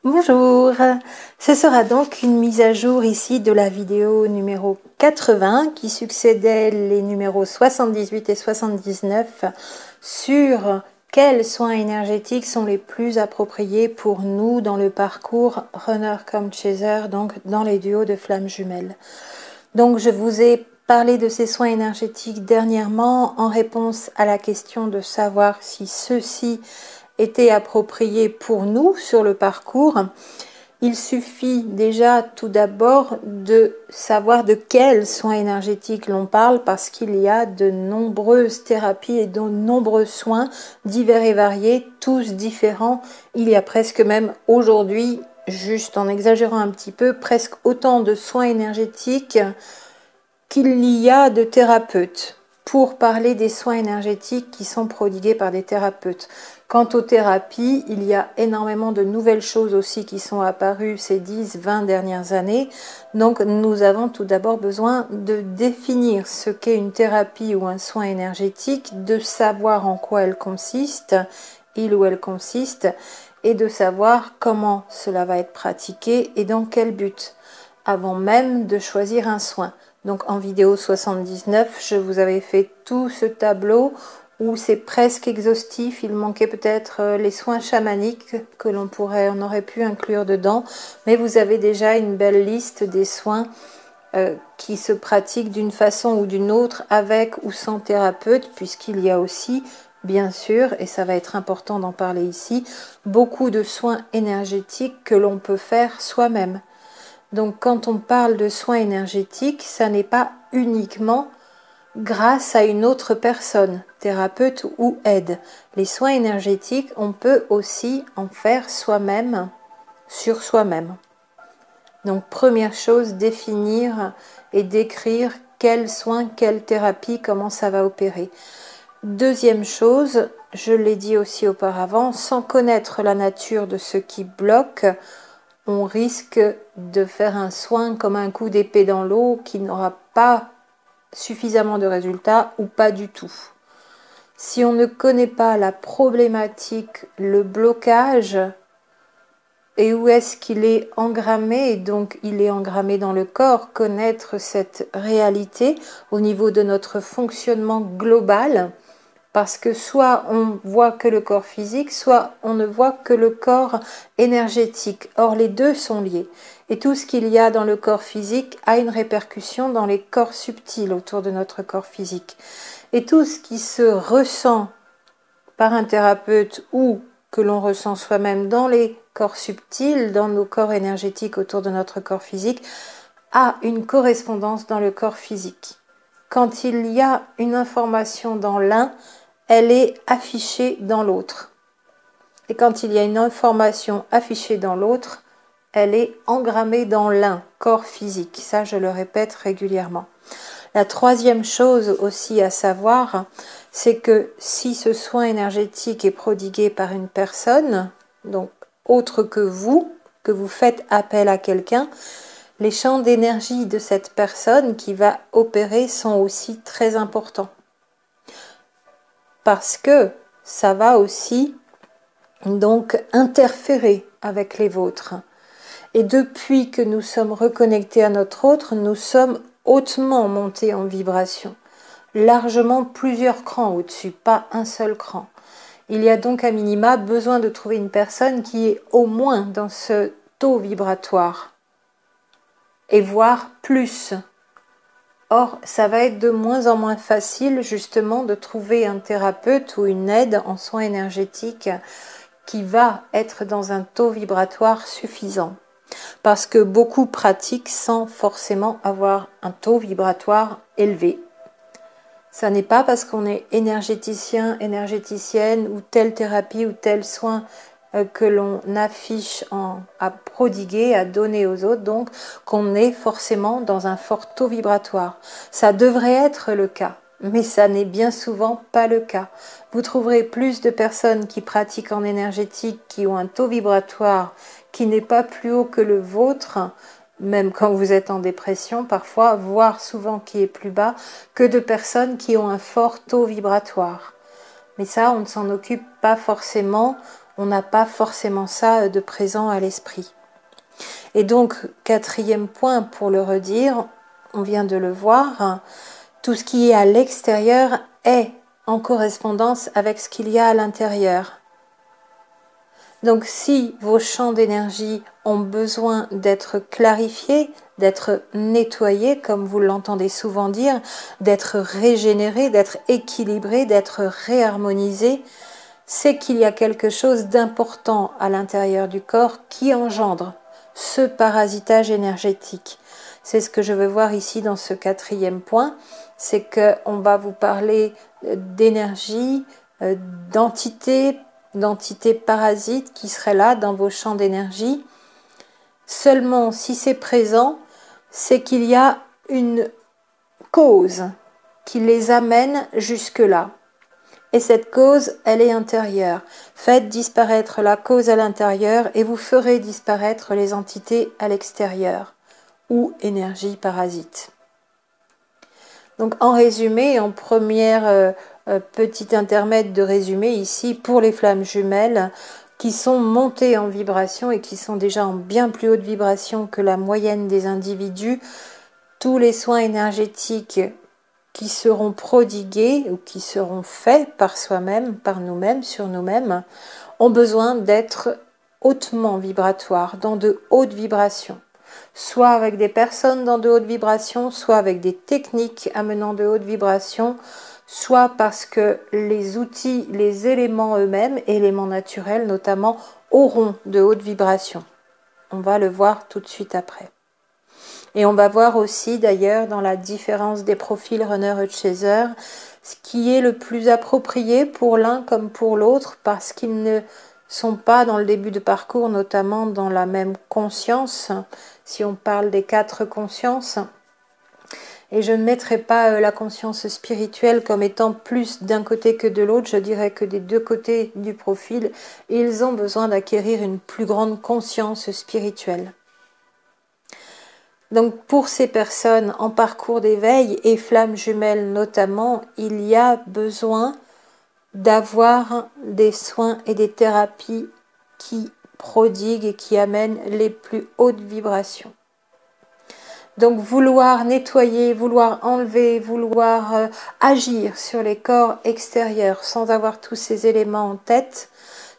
Bonjour, ce sera donc une mise à jour ici de la vidéo numéro 80 qui succédait les numéros 78 et 79 sur quels soins énergétiques sont les plus appropriés pour nous dans le parcours runner comme chaser, donc dans les duos de flammes jumelles. Donc je vous ai parlé de ces soins énergétiques dernièrement en réponse à la question de savoir si ceux-ci étaient appropriés pour nous sur le parcours. Il suffit déjà tout d'abord de savoir de quels soins énergétiques l'on parle parce qu'il y a de nombreuses thérapies et de nombreux soins divers et variés, tous différents. Il y a presque même aujourd'hui, juste en exagérant un petit peu, presque autant de soins énergétiques qu'il y a de thérapeutes pour parler des soins énergétiques qui sont prodigués par des thérapeutes. Quant aux thérapies, il y a énormément de nouvelles choses aussi qui sont apparues ces 10-20 dernières années. Donc nous avons tout d'abord besoin de définir ce qu'est une thérapie ou un soin énergétique, de savoir en quoi elle consiste, il ou elle consiste, et de savoir comment cela va être pratiqué et dans quel but, avant même de choisir un soin. Donc en vidéo 79, je vous avais fait tout ce tableau où c'est presque exhaustif. Il manquait peut-être les soins chamaniques que on aurait pu inclure dedans. Mais vous avez déjà une belle liste des soins qui se pratiquent d'une façon ou d'une autre avec ou sans thérapeute, puisqu'il y a aussi, bien sûr, et ça va être important d'en parler ici, beaucoup de soins énergétiques que l'on peut faire soi-même. Donc quand on parle de soins énergétiques, ça n'est pas uniquement grâce à une autre personne, thérapeute ou aide. Les soins énergétiques, on peut aussi en faire soi-même, sur soi-même. Donc première chose, définir et décrire quels soins, quelle thérapie, comment ça va opérer. Deuxième chose, je l'ai dit aussi auparavant, sans connaître la nature de ce qui bloque, on risque de faire un soin comme un coup d'épée dans l'eau qui n'aura pas suffisamment de résultats ou pas du tout. Si on ne connaît pas la problématique, le blocage et où est-ce qu'il est engrammé, et donc il est engrammé dans le corps, connaître cette réalité au niveau de notre fonctionnement global, parce que soit on voit que le corps physique, soit on ne voit que le corps énergétique. Or, les deux sont liés. Et tout ce qu'il y a dans le corps physique a une répercussion dans les corps subtils autour de notre corps physique. Et tout ce qui se ressent par un thérapeute ou que l'on ressent soi-même dans les corps subtils, dans nos corps énergétiques autour de notre corps physique, a une correspondance dans le corps physique. Quand il y a une information dans l'un, elle est affichée dans l'autre. Et quand il y a une information affichée dans l'autre, elle est engrammée dans l'un, corps physique. Ça, je le répète régulièrement. La troisième chose aussi à savoir, c'est que si ce soin énergétique est prodigué par une personne, donc autre que vous faites appel à quelqu'un, les champs d'énergie de cette personne qui va opérer sont aussi très importants. Parce que ça va aussi donc interférer avec les vôtres. Et depuis que nous sommes reconnectés à notre autre, nous sommes hautement montés en vibration, largement plusieurs crans au-dessus, pas un seul cran. Il y a donc à minima besoin de trouver une personne qui est au moins dans ce taux vibratoire, et voire plus. Or, ça va être de moins en moins facile justement de trouver un thérapeute ou une aide en soins énergétiques qui va être dans un taux vibratoire suffisant. Parce que beaucoup pratiquent sans forcément avoir un taux vibratoire élevé. Ça n'est pas parce qu'on est énergéticien, énergéticienne ou telle thérapie ou tel soin que l'on affiche à prodiguer, à donner aux autres, donc qu'on est forcément dans un fort taux vibratoire. Ça devrait être le cas, mais ça n'est bien souvent pas le cas. Vous trouverez plus de personnes qui pratiquent en énergétique, qui ont un taux vibratoire qui n'est pas plus haut que le vôtre, même quand vous êtes en dépression parfois, voire souvent qui est plus bas, que de personnes qui ont un fort taux vibratoire. Mais ça, on ne s'en occupe pas forcément, on n'a pas forcément ça de présent à l'esprit. Et donc, quatrième point, pour le redire, on vient de le voir, tout ce qui est à l'extérieur est en correspondance avec ce qu'il y a à l'intérieur. Donc si vos champs d'énergie ont besoin d'être clarifiés, d'être nettoyés, comme vous l'entendez souvent dire, d'être régénérés, d'être équilibrés, d'être réharmonisés, c'est qu'il y a quelque chose d'important à l'intérieur du corps qui engendre ce parasitage énergétique. C'est ce que je veux voir ici dans ce quatrième point, c'est qu'on va vous parler d'énergie, d'entités parasites qui seraient là dans vos champs d'énergie. Seulement, si c'est présent, c'est qu'il y a une cause qui les amène jusque-là. Et cette cause, elle est intérieure. Faites disparaître la cause à l'intérieur et vous ferez disparaître les entités à l'extérieur ou énergie parasite. Donc en résumé, en première petit intermède de résumé ici pour les flammes jumelles qui sont montées en vibration et qui sont déjà en bien plus haute vibration que la moyenne des individus, tous les soins énergétiques qui seront prodigués ou qui seront faits par soi-même, par nous-mêmes, sur nous-mêmes, ont besoin d'être hautement vibratoires, dans de hautes vibrations. Soit avec des personnes dans de hautes vibrations, soit avec des techniques amenant de hautes vibrations, soit parce que les outils, les éléments eux-mêmes, éléments naturels notamment, auront de hautes vibrations. On va le voir tout de suite après. Et on va voir aussi d'ailleurs dans la différence des profils runner et chaser, ce qui est le plus approprié pour l'un comme pour l'autre, parce qu'ils ne sont pas dans le début de parcours, notamment dans la même conscience, si on parle des 4 consciences. Et je ne mettrai pas la conscience spirituelle comme étant plus d'un côté que de l'autre, je dirais que des deux côtés du profil, ils ont besoin d'acquérir une plus grande conscience spirituelle. Donc pour ces personnes en parcours d'éveil et flammes jumelles notamment, il y a besoin d'avoir des soins et des thérapies qui prodiguent et qui amènent les plus hautes vibrations. Donc vouloir nettoyer, vouloir enlever, vouloir agir sur les corps extérieurs sans avoir tous ces éléments en tête,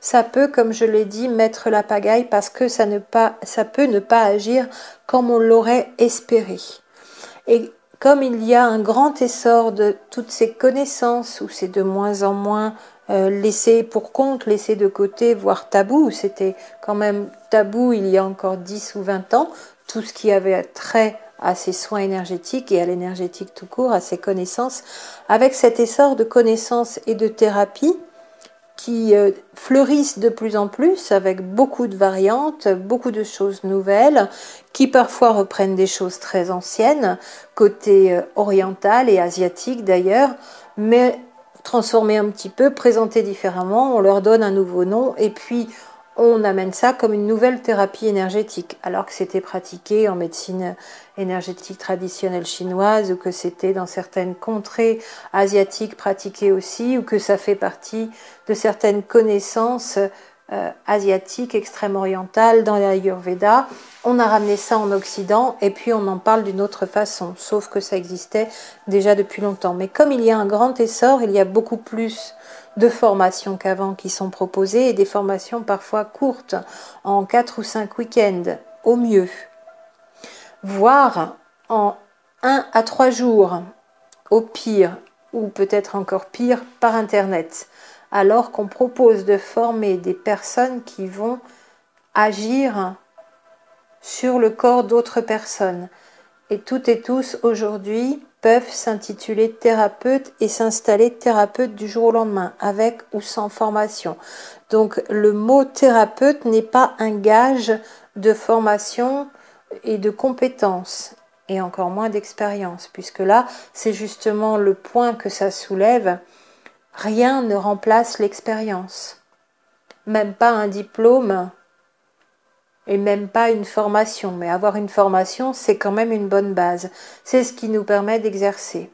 ça peut, comme je l'ai dit, mettre la pagaille parce que ça peut ne pas agir comme on l'aurait espéré. Et comme il y a un grand essor de toutes ces connaissances, où c'est de moins en moins laissé pour compte, laissé de côté, voire tabou, c'était quand même tabou il y a encore 10 ou 20 ans, tout ce qui avait trait à ces soins énergétiques et à l'énergétique tout court, à ces connaissances, avec cet essor de connaissances et de thérapies, qui fleurissent de plus en plus avec beaucoup de variantes, beaucoup de choses nouvelles, qui parfois reprennent des choses très anciennes, côté oriental et asiatique d'ailleurs, mais transformées un petit peu, présentées différemment, on leur donne un nouveau nom et puis on amène ça comme une nouvelle thérapie énergétique, alors que c'était pratiqué en médecine énergétique traditionnelle chinoise ou que c'était dans certaines contrées asiatiques pratiquées aussi, ou que ça fait partie de certaines connaissances asiatiques extrême-orientales dans l'Ayurveda. On a ramené ça en Occident et puis on en parle d'une autre façon, sauf que ça existait déjà depuis longtemps. Mais comme il y a un grand essor, il y a beaucoup plus de formations qu'avant qui sont proposées et des formations parfois courtes, en 4 ou 5 week-ends au mieux, voire en 1 à 3 jours au pire, ou peut-être encore pire, par Internet, alors qu'on propose de former des personnes qui vont agir sur le corps d'autres personnes. Et toutes et tous aujourd'hui peuvent s'intituler thérapeutes et s'installer thérapeute du jour au lendemain, avec ou sans formation. Donc le mot thérapeute n'est pas un gage de formation et de compétences, et encore moins d'expérience, puisque là, c'est justement le point que ça soulève. Rien ne remplace l'expérience, même pas un diplôme et même pas une formation, mais avoir une formation, c'est quand même une bonne base. C'est ce qui nous permet d'exercer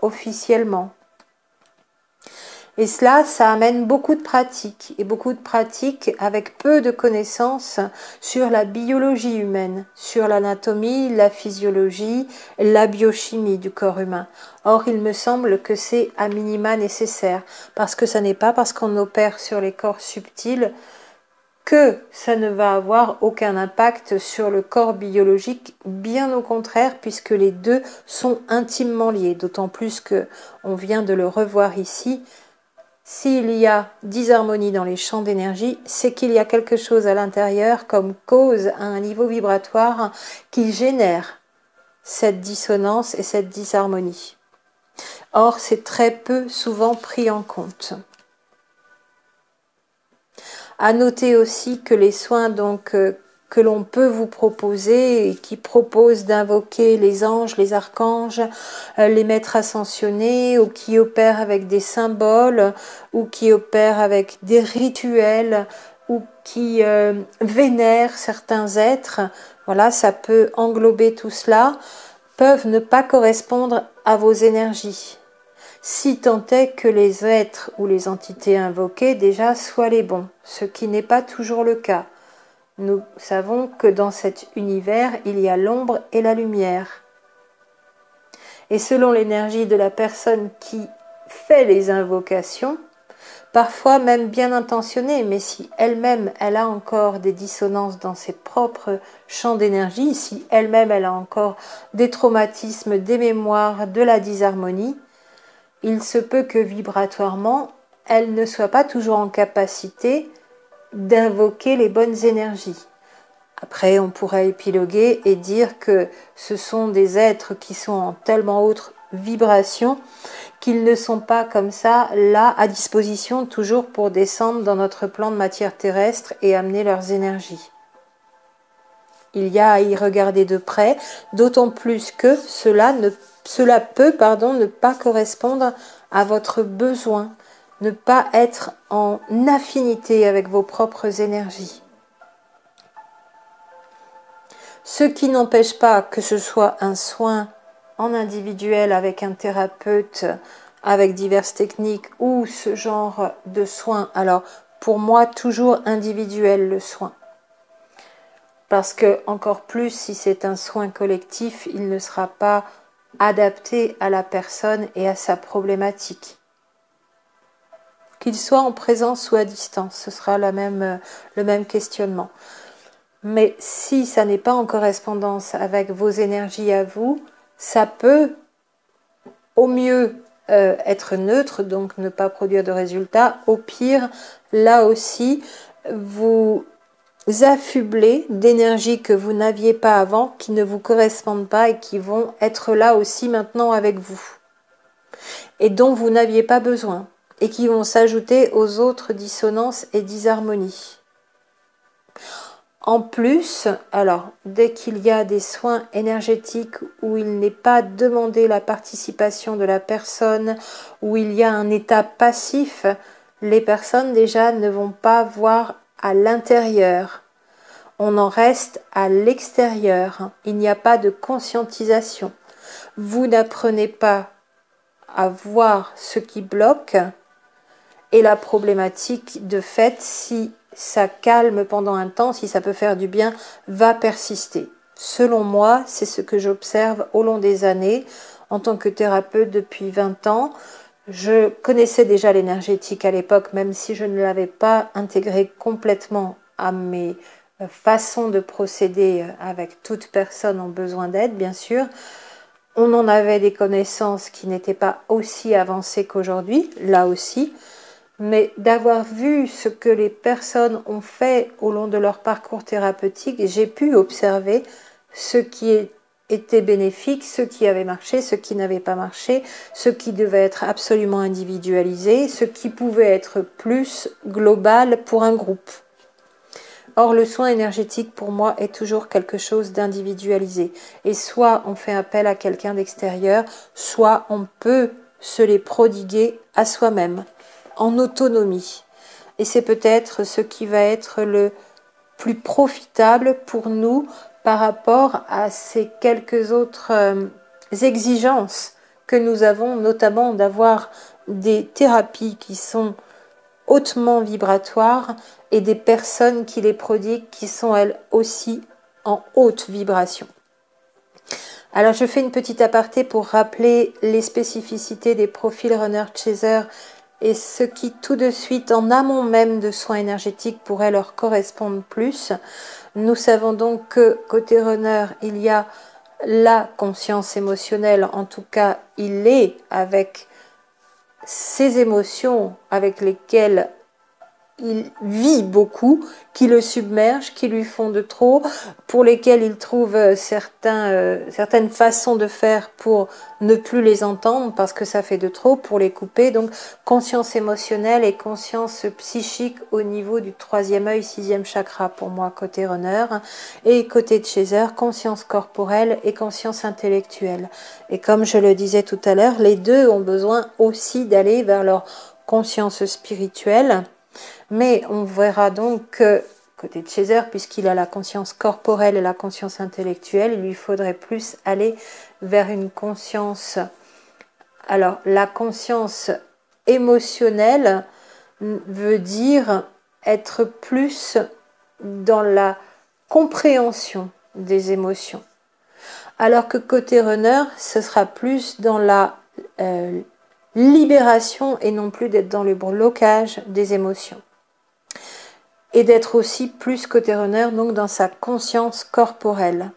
officiellement. Et cela, ça amène beaucoup de pratiques, et beaucoup de pratiques avec peu de connaissances sur la biologie humaine, sur l'anatomie, la physiologie, la biochimie du corps humain. Or, il me semble que c'est à minima nécessaire, parce que ça n'est pas parce qu'on opère sur les corps subtils que ça ne va avoir aucun impact sur le corps biologique, bien au contraire, puisque les deux sont intimement liés, d'autant plus que on vient de le revoir ici. S'il y a disharmonie dans les champs d'énergie, c'est qu'il y a quelque chose à l'intérieur comme cause à un niveau vibratoire qui génère cette dissonance et cette disharmonie. Or, c'est très peu souvent pris en compte. À noter aussi que les soins que l'on peut vous proposer et qui proposent d'invoquer les anges, les archanges, les maîtres ascensionnés ou qui opèrent avec des symboles ou qui opèrent avec des rituels ou qui vénèrent certains êtres, voilà, ça peut englober tout cela, peuvent ne pas correspondre à vos énergies. Si tant est que les êtres ou les entités invoquées déjà soient les bons, ce qui n'est pas toujours le cas. Nous savons que dans cet univers, il y a l'ombre et la lumière. Et selon l'énergie de la personne qui fait les invocations, parfois même bien intentionnée, mais si elle-même elle a encore des dissonances dans ses propres champs d'énergie, si elle-même elle a encore des traumatismes, des mémoires, de la disharmonie, il se peut que vibratoirement, elle ne soit pas toujours en capacité d'invoquer les bonnes énergies. Après, on pourrait épiloguer et dire que ce sont des êtres qui sont en tellement haute vibration qu'ils ne sont pas comme ça, là, à disposition toujours pour descendre dans notre plan de matière terrestre et amener leurs énergies. Il y a à y regarder de près, d'autant plus que cela peut ne pas correspondre à votre besoin, ne pas être en affinité avec vos propres énergies. Ce qui n'empêche pas que ce soit un soin en individuel avec un thérapeute, avec diverses techniques ou ce genre de soins. Alors, pour moi, toujours individuel le soin. Parce que, encore plus, si c'est un soin collectif, il ne sera pas adapté à la personne et à sa problématique. Qu'il soit en présence ou à distance, ce sera le même questionnement. Mais si ça n'est pas en correspondance avec vos énergies à vous, ça peut au mieux être neutre, donc ne pas produire de résultats. Au pire, là aussi, vous affubler d'énergie que vous n'aviez pas avant, qui ne vous correspondent pas et qui vont être là aussi maintenant avec vous. Et dont vous n'aviez pas besoin. Et qui vont s'ajouter aux autres dissonances et disharmonies. En plus, alors, dès qu'il y a des soins énergétiques où il n'est pas demandé la participation de la personne, où il y a un état passif, les personnes déjà ne vont pas voir à l'intérieur. On en reste à l'extérieur. Il n'y a pas de conscientisation. Vous n'apprenez pas à voir ce qui bloque et la problématique de fait, si ça calme pendant un temps, si ça peut faire du bien, va persister. Selon moi, c'est ce que j'observe au long des années en tant que thérapeute depuis 20 ans. Je connaissais déjà l'énergétique à l'époque, même si je ne l'avais pas intégré complètement à mes façons de procéder avec toute personne en besoin d'aide, bien sûr. On en avait des connaissances qui n'étaient pas aussi avancées qu'aujourd'hui, là aussi, mais d'avoir vu ce que les personnes ont fait au long de leur parcours thérapeutique, j'ai pu observer ce qui était bénéfique, ce qui avait marché, ce qui n'avait pas marché, ce qui devait être absolument individualisé, ce qui pouvait être plus global pour un groupe. Or, le soin énergétique, pour moi, est toujours quelque chose d'individualisé. Et soit on fait appel à quelqu'un d'extérieur, soit on peut se les prodiguer à soi-même, en autonomie. Et c'est peut-être ce qui va être le plus profitable pour nous par rapport à ces quelques autres exigences que nous avons, notamment d'avoir des thérapies qui sont hautement vibratoires et des personnes qui les prodiguent qui sont elles aussi en haute vibration. Alors je fais une petite aparté pour rappeler les spécificités des profils runner chaser et ce qui tout de suite en amont même de soins énergétiques pourrait leur correspondre plus. Nous savons donc que côté runner il y a la conscience émotionnelle, en tout cas il est avec ces émotions avec lesquelles il vit beaucoup, qui le submergent, qui lui font de trop, pour lesquels il trouve certaines façons de faire pour ne plus les entendre parce que ça fait de trop, pour les couper. Donc conscience émotionnelle et conscience psychique au niveau du 3e œil, 6e chakra pour moi côté runner, et côté chaser, conscience corporelle et conscience intellectuelle. Et comme je le disais tout à l'heure, les deux ont besoin aussi d'aller vers leur conscience spirituelle. Mais on verra donc que côté de chaser, puisqu'il a la conscience corporelle et la conscience intellectuelle, il lui faudrait plus aller vers une conscience. Alors, la conscience émotionnelle veut dire être plus dans la compréhension des émotions. Alors que côté runner, ce sera plus dans la libération et non plus d'être dans le blocage des émotions. Et d'être aussi plus côté runner, donc dans sa conscience corporelle.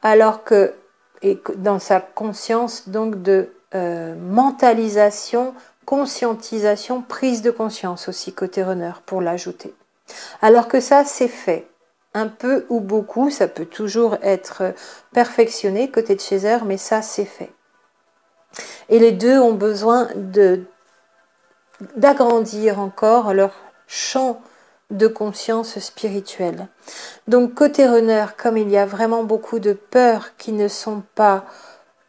Alors que, et dans sa conscience donc de mentalisation, conscientisation, prise de conscience aussi côté runner, pour l'ajouter. Alors que ça, c'est fait. Un peu ou beaucoup, ça peut toujours être perfectionné côté de chaser, mais ça, c'est fait. Et les deux ont besoin d'agrandir encore leur champ de conscience spirituelle. Donc côté runner, comme il y a vraiment beaucoup de peurs qui ne sont pas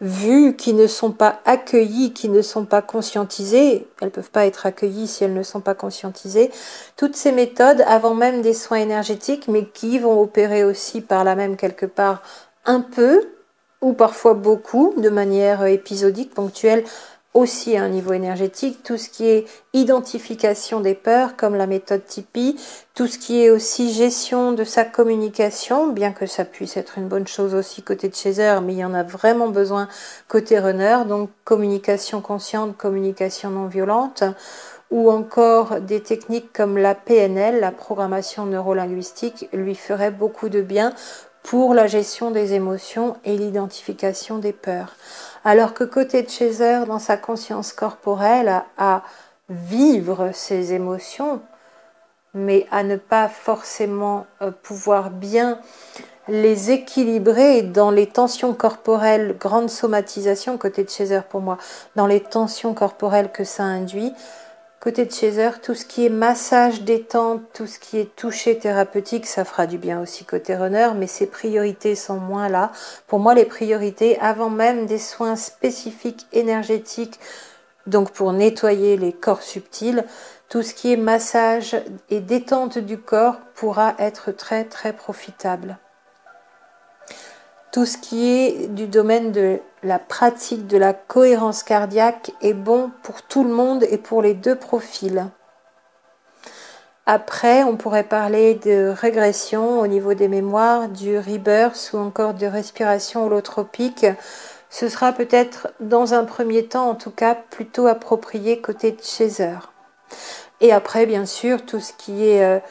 vues, qui ne sont pas accueillies, qui ne sont pas conscientisées, elles ne peuvent pas être accueillies si elles ne sont pas conscientisées, toutes ces méthodes, avant même des soins énergétiques, mais qui vont opérer aussi par là même quelque part un peu, ou parfois beaucoup, de manière épisodique, ponctuelle, aussi à un niveau énergétique, tout ce qui est identification des peurs, comme la méthode Tipeee, tout ce qui est aussi gestion de sa communication, bien que ça puisse être une bonne chose aussi côté de chaser, mais il y en a vraiment besoin côté runner, donc communication consciente, communication non violente, ou encore des techniques comme la PNL, la programmation neurolinguistique, lui ferait beaucoup de bien pour la gestion des émotions et l'identification des peurs. Alors que côté de chaser, dans sa conscience corporelle, à vivre ses émotions, mais à ne pas forcément pouvoir bien les équilibrer dans les tensions corporelles, grande somatisation, côté de chaser pour moi, dans les tensions corporelles que ça induit. Côté de chaser, tout ce qui est massage, détente, tout ce qui est toucher thérapeutique, ça fera du bien aussi côté runner, mais ses priorités sont moins là. Pour moi, les priorités, avant même des soins spécifiques énergétiques, donc pour nettoyer les corps subtils, tout ce qui est massage et détente du corps pourra être très très profitable. Tout ce qui est du domaine de la pratique de la cohérence cardiaque est bon pour tout le monde et pour les deux profils. Après, on pourrait parler de régression au niveau des mémoires, du rebirth ou encore de respiration holotropique. Ce sera peut-être dans un premier temps, en tout cas, plutôt approprié côté chaser. Et après, bien sûr, tout ce qui est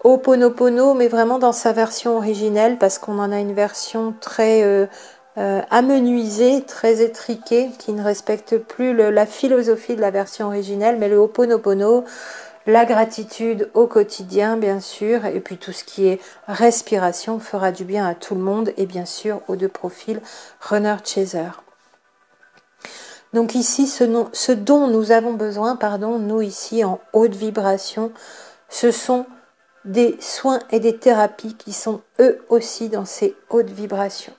Ho'oponopono, mais vraiment dans sa version originelle, parce qu'on en a une version très amenuisée, très étriquée, qui ne respecte plus la philosophie de la version originelle, mais le Ho'oponopono, la gratitude au quotidien, bien sûr, et puis tout ce qui est respiration fera du bien à tout le monde, et bien sûr aux deux profils runner-chaser. Donc ici, ce dont nous avons besoin, nous ici en haute vibration, ce sont des soins et des thérapies qui sont eux aussi dans ces hautes vibrations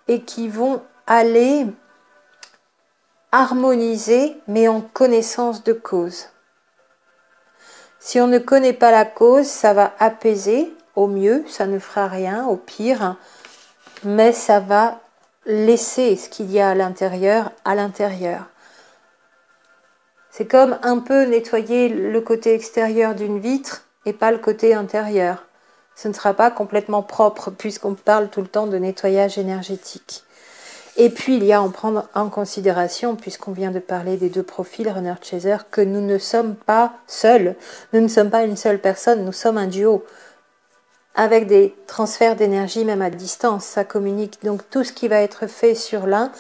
et qui vont aller harmoniser mais en connaissance de cause. Si on ne connaît pas la cause, ça va apaiser, au mieux, ça ne fera rien, au pire, mais ça va laisser ce qu'il y a à l'intérieur à l'intérieur. C'est comme un peu nettoyer le côté extérieur d'une vitre et pas le côté intérieur. Ce ne sera pas complètement propre puisqu'on parle tout le temps de nettoyage énergétique. Et puis il y a à en prendre en considération, puisqu'on vient de parler des deux profils runner-chaser, que nous ne sommes pas seuls, nous ne sommes pas une seule personne, nous sommes un duo, avec des transferts d'énergie même à distance, ça communique. Donc tout ce qui va être fait sur l'un,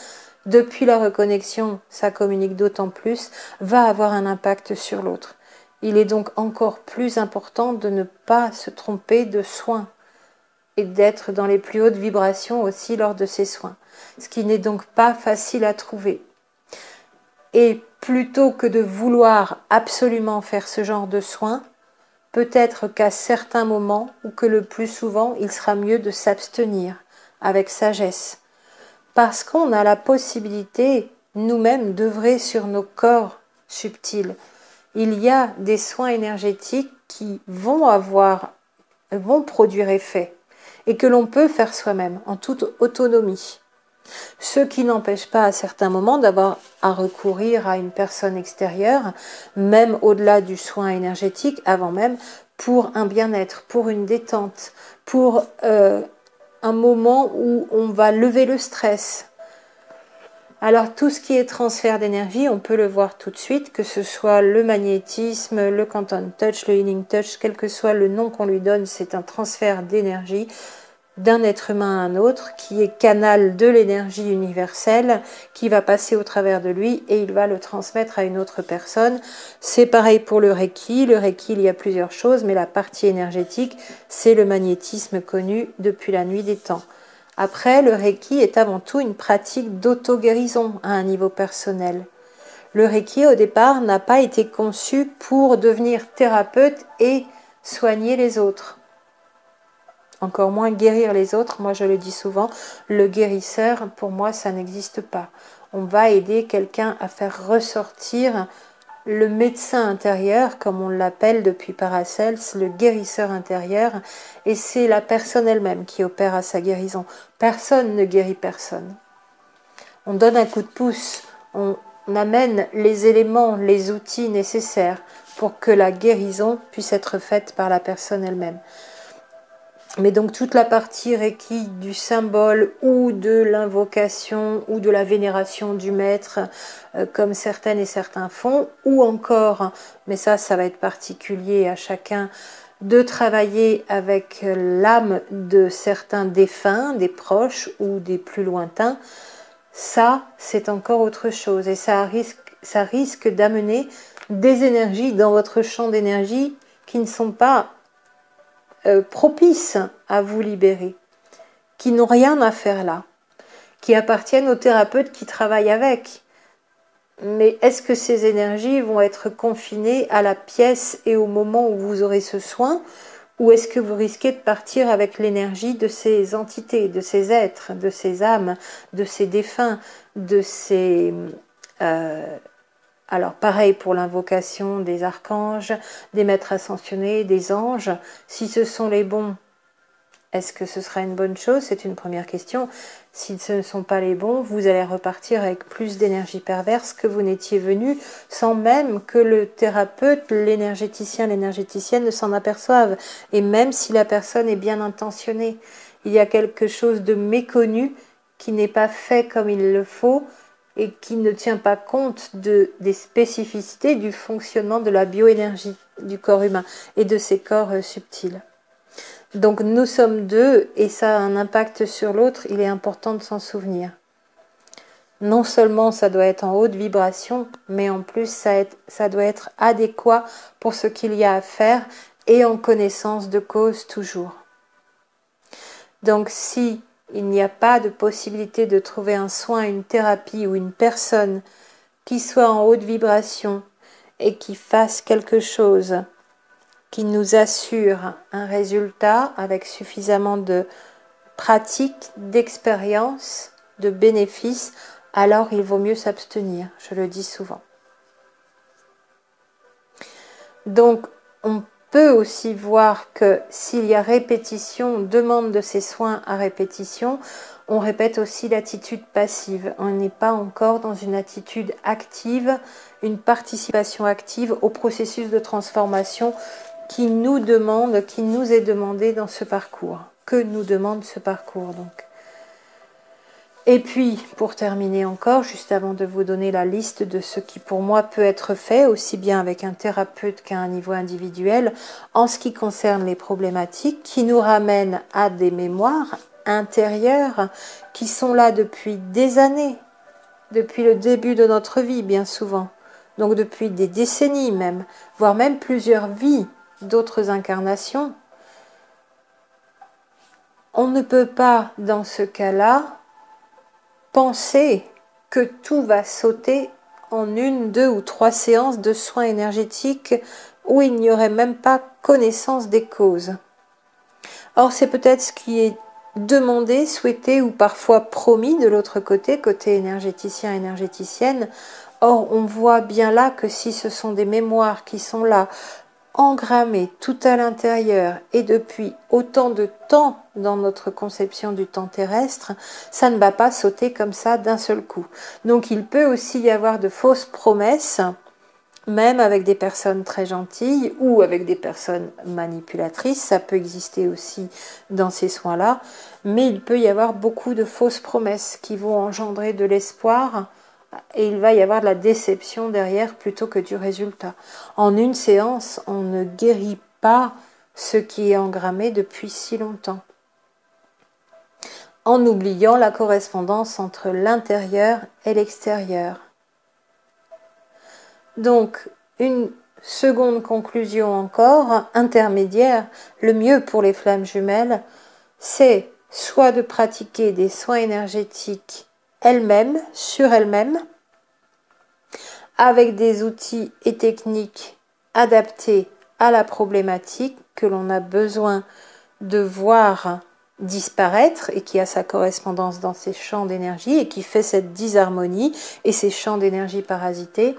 depuis la reconnexion, ça communique d'autant plus, va avoir un impact sur l'autre. Il est donc encore plus important de ne pas se tromper de soins et d'être dans les plus hautes vibrations aussi lors de ces soins, ce qui n'est donc pas facile à trouver. Et plutôt que de vouloir absolument faire ce genre de soins, peut-être qu'à certains moments, ou que le plus souvent, il sera mieux de s'abstenir avec sagesse, parce qu'on a la possibilité nous-mêmes d'œuvrer sur nos corps subtils. Il y a des soins énergétiques qui vont produire effet, et que l'on peut faire soi-même en toute autonomie. Ce qui n'empêche pas à certains moments d'avoir à recourir à une personne extérieure, même au-delà du soin énergétique, avant même, pour un bien-être, pour une détente, pour un moment où on va lever le stress. Alors tout ce qui est transfert d'énergie, on peut le voir tout de suite, que ce soit le magnétisme, le quantum touch, le healing touch, quel que soit le nom qu'on lui donne, c'est un transfert d'énergie d'un être humain à un autre, qui est canal de l'énergie universelle, qui va passer au travers de lui et il va le transmettre à une autre personne. C'est pareil pour le Reiki. Le Reiki, il y a plusieurs choses, mais la partie énergétique, c'est le magnétisme connu depuis la nuit des temps. Après, le Reiki est avant tout une pratique d'auto-guérison à un niveau personnel. Le Reiki, au départ, n'a pas été conçu pour devenir thérapeute et soigner les autres. Encore moins guérir les autres. Moi, je le dis souvent, le guérisseur, pour moi, ça n'existe pas. On va aider quelqu'un à faire ressortir le médecin intérieur, comme on l'appelle depuis Paracels, le guérisseur intérieur, et c'est la personne elle-même qui opère à sa guérison. Personne ne guérit personne. On donne un coup de pouce, on amène les éléments, les outils nécessaires pour que la guérison puisse être faite par la personne elle-même. Mais donc toute la partie Reiki du symbole ou de l'invocation ou de la vénération du maître, comme certaines et certains font, ou encore, mais ça va être particulier à chacun, de travailler avec l'âme de certains défunts, des proches ou des plus lointains, ça c'est encore autre chose et ça risque d'amener des énergies dans votre champ d'énergie qui ne sont pas propices à vous libérer, qui n'ont rien à faire là, qui appartiennent aux thérapeutes qui travaillent avec. Mais est-ce que ces énergies vont être confinées à la pièce et au moment où vous aurez ce soin, ou est-ce que vous risquez de partir avec l'énergie de ces entités, de ces êtres, de ces âmes, de ces défunts, de ces... Alors pareil pour l'invocation des archanges, des maîtres ascensionnés, des anges. Si ce sont les bons, est-ce que ce sera une bonne chose? C'est une première question. Si ce ne sont pas les bons, vous allez repartir avec plus d'énergie perverse que vous n'étiez venu, sans même que le thérapeute, l'énergéticien, l'énergéticienne ne s'en aperçoivent. Et même si la personne est bien intentionnée, il y a quelque chose de méconnu qui n'est pas fait comme il le faut, et qui ne tient pas compte des spécificités du fonctionnement de la bioénergie du corps humain et de ses corps subtils. Donc nous sommes deux et ça a un impact sur l'autre, il est important de s'en souvenir. Non seulement ça doit être en haute vibration, mais en plus ça doit être adéquat pour ce qu'il y a à faire et en connaissance de cause toujours. Donc si il n'y a pas de possibilité de trouver un soin, une thérapie ou une personne qui soit en haute vibration et qui fasse quelque chose qui nous assure un résultat avec suffisamment de pratique, d'expérience, de bénéfices, alors il vaut mieux s'abstenir, je le dis souvent. Donc on peut aussi voir que s'il y a répétition, demande de ces soins à répétition, on répète aussi l'attitude passive. On n'est pas encore dans une attitude active, une participation active au processus de transformation qui nous demande, qui nous est demandé dans ce parcours. Que nous demande ce parcours donc. Et puis, pour terminer encore, juste avant de vous donner la liste de ce qui pour moi peut être fait, aussi bien avec un thérapeute qu'à un niveau individuel, en ce qui concerne les problématiques qui nous ramènent à des mémoires intérieures qui sont là depuis des années, depuis le début de notre vie bien souvent, donc depuis des décennies même, voire même plusieurs vies d'autres incarnations. On ne peut pas, dans ce cas-là, penser que tout va sauter en 1, 2 ou 3 séances de soins énergétiques où il n'y aurait même pas connaissance des causes. Or, c'est peut-être ce qui est demandé, souhaité ou parfois promis de l'autre côté, côté énergéticien, énergéticienne. Or, on voit bien là que si ce sont des mémoires qui sont là, engrammées tout à l'intérieur et depuis autant de temps dans notre conception du temps terrestre, ça ne va pas sauter comme ça d'un seul coup. Donc il peut aussi y avoir de fausses promesses, même avec des personnes très gentilles ou avec des personnes manipulatrices, ça peut exister aussi dans ces soins-là, mais il peut y avoir beaucoup de fausses promesses qui vont engendrer de l'espoir et il va y avoir de la déception derrière plutôt que du résultat. En une séance, on ne guérit pas ce qui est engrammé depuis si longtemps, en oubliant la correspondance entre l'intérieur et l'extérieur. Donc, une seconde conclusion encore, intermédiaire, le mieux pour les flammes jumelles, c'est soit de pratiquer des soins énergétiques elles-mêmes, sur elles-mêmes, avec des outils et techniques adaptés à la problématique que l'on a besoin de voir disparaître et qui a sa correspondance dans ces champs d'énergie et qui fait cette disharmonie et ces champs d'énergie parasités,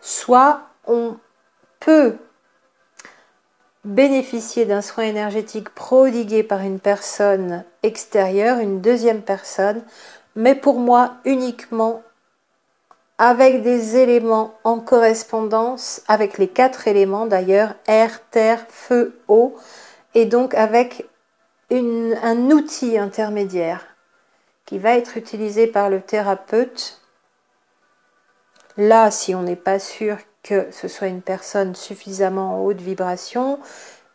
soit on peut bénéficier d'un soin énergétique prodigué par une personne extérieure, une deuxième personne, mais pour moi uniquement avec des éléments en correspondance, avec les 4 éléments d'ailleurs, air, terre, feu, eau, et donc avec un outil intermédiaire qui va être utilisé par le thérapeute. Là, si on n'est pas sûr que ce soit une personne suffisamment en haute vibration,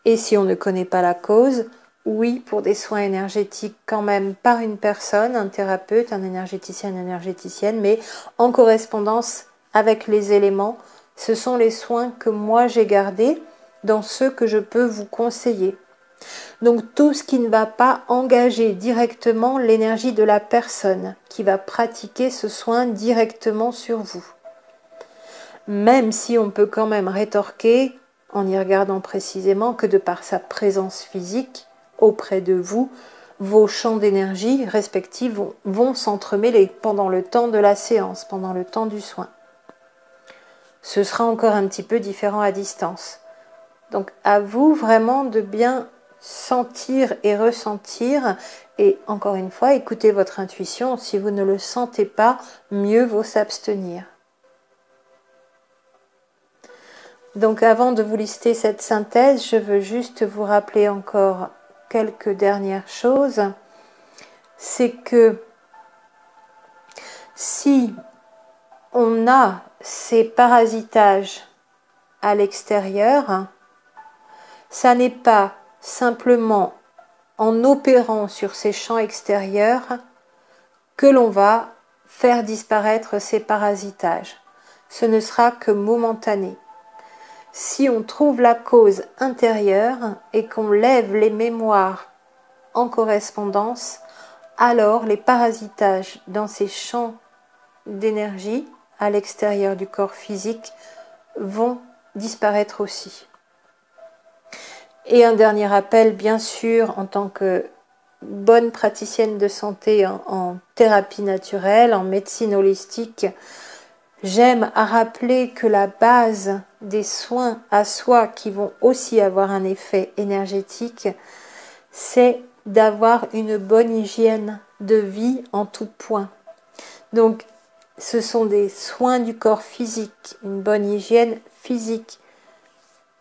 et si on ne connaît pas la cause, oui, pour des soins énergétiques quand même par une personne, un thérapeute, un énergéticien, une énergéticienne, mais en correspondance avec les éléments. Ce sont les soins que moi j'ai gardés dans ceux que je peux vous conseiller. Donc tout ce qui ne va pas engager directement l'énergie de la personne qui va pratiquer ce soin directement sur vous. Même si on peut quand même rétorquer, en y regardant précisément, que de par sa présence physique auprès de vous, vos champs d'énergie respectifs vont s'entremêler pendant le temps de la séance, pendant le temps du soin. Ce sera encore un petit peu différent à distance. Donc à vous vraiment de bien sentir et ressentir, et encore une fois, écoutez votre intuition. Si vous ne le sentez pas, mieux vaut s'abstenir. Donc avant de vous lister cette synthèse, je veux juste vous rappeler encore quelques dernières choses. C'est que si on a ces parasitages à l'extérieur, ça n'est pas simplement en opérant sur ces champs extérieurs que l'on va faire disparaître ces parasitages. Ce ne sera que momentané. Si on trouve la cause intérieure et qu'on lève les mémoires en correspondance, alors les parasitages dans ces champs d'énergie à l'extérieur du corps physique vont disparaître aussi. Et un dernier appel, bien sûr, en tant que bonne praticienne de santé en thérapie naturelle, en médecine holistique, j'aime à rappeler que la base des soins à soi qui vont aussi avoir un effet énergétique, c'est d'avoir une bonne hygiène de vie en tout point. Donc, ce sont des soins du corps physique, une bonne hygiène physique.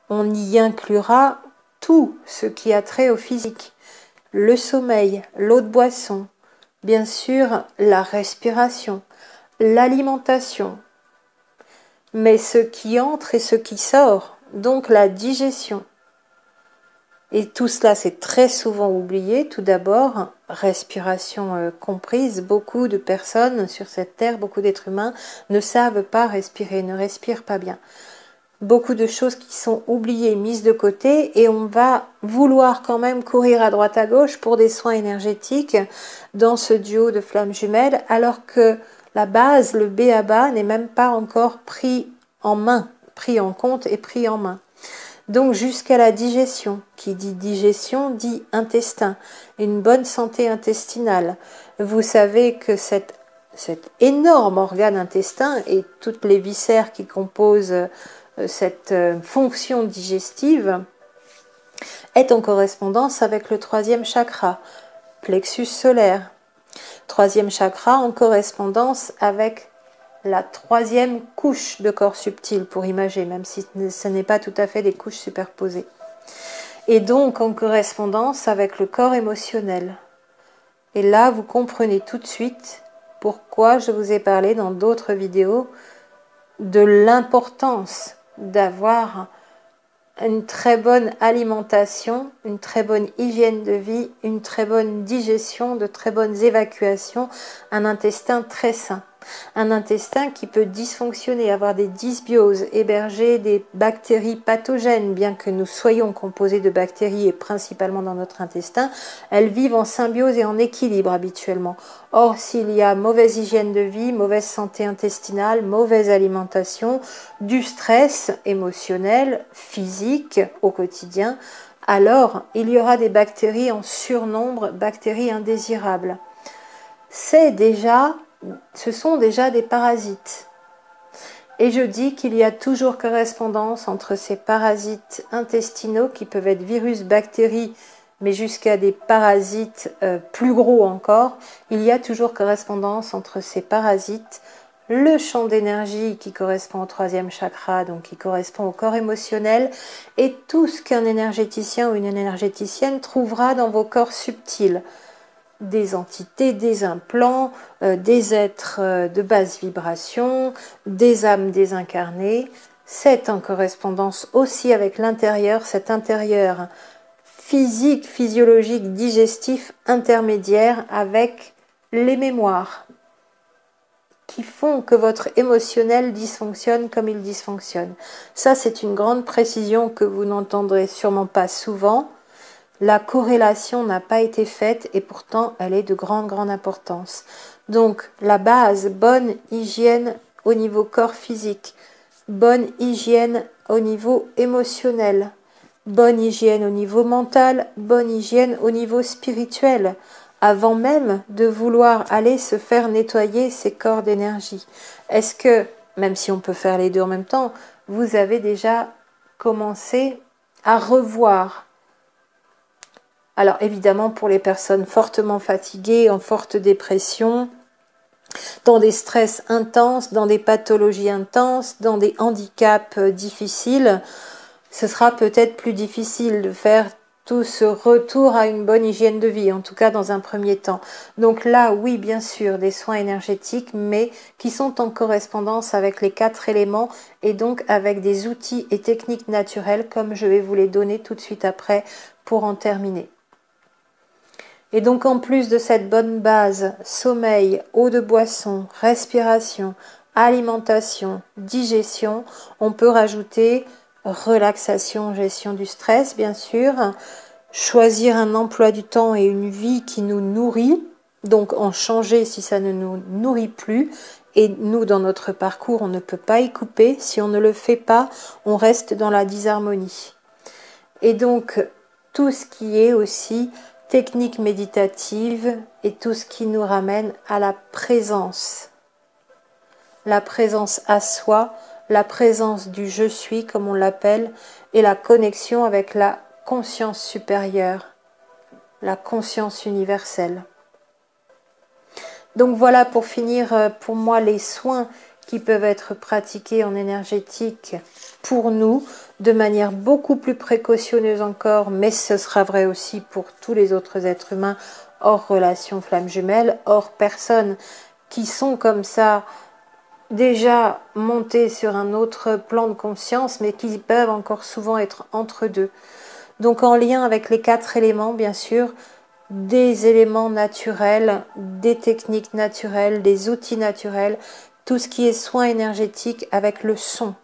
On y inclura tout ce qui a trait au physique. Le sommeil, l'eau de boisson, bien sûr la respiration, l'alimentation, mais ce qui entre et ce qui sort, donc la digestion. Et tout cela, c'est très souvent oublié. Tout d'abord, respiration comprise. Beaucoup de personnes sur cette terre, beaucoup d'êtres humains ne savent pas respirer, ne respirent pas bien. Beaucoup de choses qui sont oubliées, mises de côté, et on va vouloir quand même courir à droite à gauche pour des soins énergétiques dans ce duo de flammes jumelles, alors que la base, le B.A.B.A. n'est même pas encore pris en main, pris en compte et pris en main. Donc jusqu'à la digestion, qui dit digestion dit intestin, une bonne santé intestinale. Vous savez que cet énorme organe intestin et toutes les viscères qui composent cette fonction digestive est en correspondance avec le troisième chakra, plexus solaire. Troisième chakra en correspondance avec la troisième couche de corps subtil pour imager, même si ce n'est pas tout à fait des couches superposées. Et donc en correspondance avec le corps émotionnel. Et là, vous comprenez tout de suite pourquoi je vous ai parlé dans d'autres vidéos de l'importance d'avoir une très bonne alimentation, une très bonne hygiène de vie, une très bonne digestion, de très bonnes évacuations, un intestin très sain. Un intestin qui peut dysfonctionner, avoir des dysbioses, héberger des bactéries pathogènes, bien que nous soyons composés de bactéries et principalement dans notre intestin, elles vivent en symbiose et en équilibre habituellement. Or, s'il y a mauvaise hygiène de vie, mauvaise santé intestinale, mauvaise alimentation, du stress émotionnel, physique au quotidien, alors il y aura des bactéries en surnombre, bactéries indésirables. Ce sont déjà des parasites. Et je dis qu'il y a toujours correspondance entre ces parasites intestinaux qui peuvent être virus, bactéries, mais jusqu'à des parasites plus gros encore. Il y a toujours correspondance entre ces parasites, le champ d'énergie qui correspond au troisième chakra, donc qui correspond au corps émotionnel, et tout ce qu'un énergéticien ou une énergéticienne trouvera dans vos corps subtils. Des entités, des implants, des êtres de basse vibration, des âmes désincarnées. C'est en correspondance aussi avec l'intérieur, cet intérieur physique, physiologique, digestif, intermédiaire avec les mémoires qui font que votre émotionnel dysfonctionne comme il dysfonctionne. Ça, c'est une grande précision que vous n'entendrez sûrement pas souvent. La corrélation n'a pas été faite et pourtant elle est de grande importance. Donc la base, bonne hygiène au niveau corps physique, bonne hygiène au niveau émotionnel, bonne hygiène au niveau mental, bonne hygiène au niveau spirituel, avant même de vouloir aller se faire nettoyer ses corps d'énergie. Est-ce que, même si on peut faire les deux en même temps, vous avez déjà commencé à revoir? Alors évidemment pour les personnes fortement fatiguées, en forte dépression, dans des stress intenses, dans des pathologies intenses, dans des handicaps difficiles, ce sera peut-être plus difficile de faire tout ce retour à une bonne hygiène de vie, en tout cas dans un premier temps. Donc là, oui, bien sûr, des soins énergétiques, mais qui sont en correspondance avec les 4 éléments et donc avec des outils et techniques naturelles comme je vais vous les donner tout de suite après pour en terminer. Et donc en plus de cette bonne base, sommeil, eau de boisson, respiration, alimentation, digestion, on peut rajouter relaxation, gestion du stress bien sûr, choisir un emploi du temps et une vie qui nous nourrit, donc en changer si ça ne nous nourrit plus. Et nous, dans notre parcours, on ne peut pas y couper. Si on ne le fait pas, on reste dans la disharmonie. Et donc, tout ce qui est aussi technique méditative et tout ce qui nous ramène à la présence à soi, la présence du je suis comme on l'appelle et la connexion avec la conscience supérieure, la conscience universelle. Donc voilà pour finir pour moi les soins qui peuvent être pratiqués en énergétique pour nous de manière beaucoup plus précautionneuse encore, mais ce sera vrai aussi pour tous les autres êtres humains hors relation flamme jumelle, hors personnes qui sont comme ça déjà montés sur un autre plan de conscience, mais qui peuvent encore souvent être entre deux. Donc en lien avec les 4 éléments, bien sûr, des éléments naturels, des techniques naturelles, des outils naturels, tout ce qui est soin énergétique avec le son